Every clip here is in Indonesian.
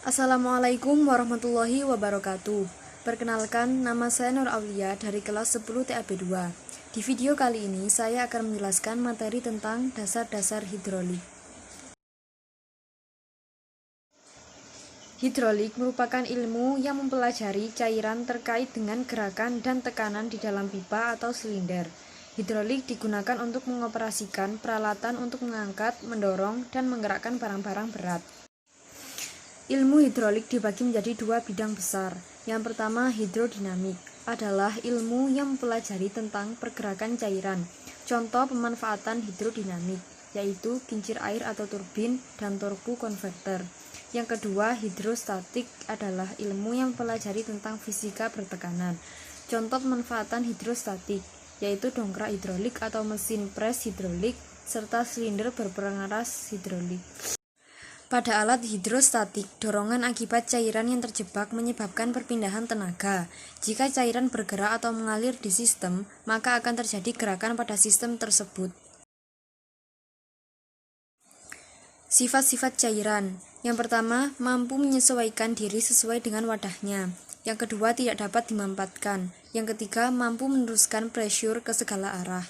Assalamualaikum warahmatullahi wabarakatuh. Perkenalkan, nama saya Nur Aulia dari kelas 10 TAB 2. Di video kali ini saya akan menjelaskan materi tentang dasar-dasar hidrolik. Hidrolik merupakan ilmu yang mempelajari cairan terkait dengan gerakan dan tekanan di dalam pipa atau silinder. Hidrolik digunakan untuk mengoperasikan peralatan untuk mengangkat, mendorong, dan menggerakkan barang-barang berat. Ilmu hidrolik dibagi menjadi dua bidang besar. Yang pertama, hidrodinamik adalah ilmu yang mempelajari tentang pergerakan cairan. Contoh pemanfaatan hidrodinamik yaitu kincir air atau turbin dan turbo konverter. Yang kedua, hidrostatik adalah ilmu yang mempelajari tentang fisika bertekanan. Contoh pemanfaatan hidrostatik yaitu dongkrak hidrolik atau mesin pres hidrolik serta silinder berpengaras hidrolik. Pada alat hidrostatik, dorongan akibat cairan yang terjebak menyebabkan perpindahan tenaga. Jika cairan bergerak atau mengalir di sistem, maka akan terjadi gerakan pada sistem tersebut. Sifat-sifat cairan. Yang pertama, mampu menyesuaikan diri sesuai dengan wadahnya. Yang kedua, tidak dapat dimampatkan. Yang ketiga, mampu meneruskan pressure ke segala arah.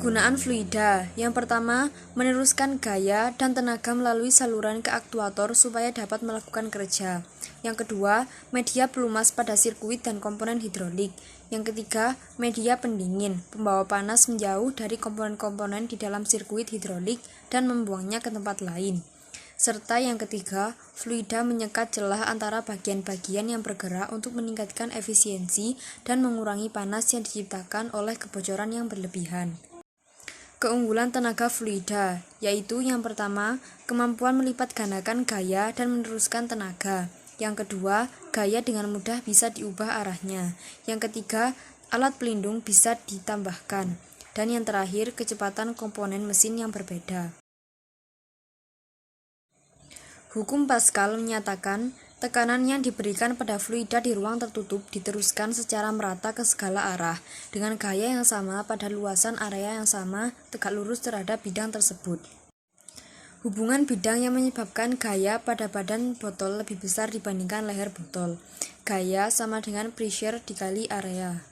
Kegunaan fluida. Yang pertama, meneruskan gaya dan tenaga melalui saluran ke aktuator supaya dapat melakukan kerja. Yang kedua, media pelumas pada sirkuit dan komponen hidrolik. Yang ketiga, media pendingin, pembawa panas menjauh dari komponen-komponen di dalam sirkuit hidrolik dan membuangnya ke tempat lain. Serta yang ketiga, fluida menyekat celah antara bagian-bagian yang bergerak untuk meningkatkan efisiensi dan mengurangi panas yang diciptakan oleh kebocoran yang berlebihan. Keunggulan tenaga fluida, yaitu yang pertama, kemampuan melipat gandakan gaya dan meneruskan tenaga. Yang kedua, gaya dengan mudah bisa diubah arahnya. Yang ketiga, alat pelindung bisa ditambahkan. Dan yang terakhir, kecepatan komponen mesin yang berbeda. Hukum Pascal menyatakan, tekanan yang diberikan pada fluida di ruang tertutup diteruskan secara merata ke segala arah, dengan gaya yang sama pada luasan area yang sama, tegak lurus terhadap bidang tersebut. Hubungan bidang yang menyebabkan gaya pada badan botol lebih besar dibandingkan leher botol. Gaya sama dengan pressure dikali area.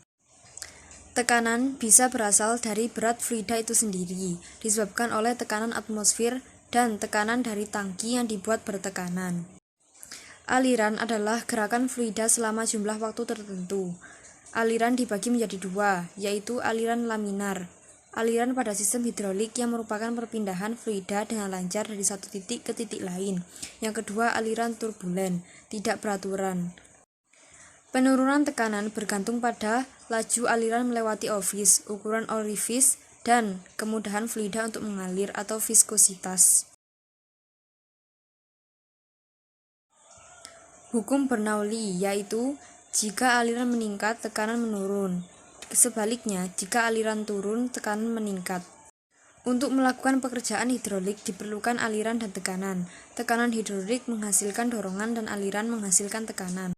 Tekanan bisa berasal dari berat fluida itu sendiri, disebabkan oleh tekanan atmosfer dan tekanan dari tangki yang dibuat bertekanan. Aliran adalah gerakan fluida selama jumlah waktu tertentu. Aliran dibagi menjadi dua, yaitu aliran laminar. Aliran pada sistem hidrolik yang merupakan perpindahan fluida dengan lancar dari satu titik ke titik lain. Yang kedua, aliran turbulen, tidak beraturan. Penurunan tekanan bergantung pada laju aliran melewati orifice, ukuran orifice, dan kemudahan fluida untuk mengalir atau viskositas. Hukum Bernoulli yaitu jika aliran meningkat, tekanan menurun. Sebaliknya, jika aliran turun, tekanan meningkat. Untuk melakukan pekerjaan hidrolik diperlukan aliran dan tekanan. Tekanan hidrolik menghasilkan dorongan dan aliran menghasilkan tekanan.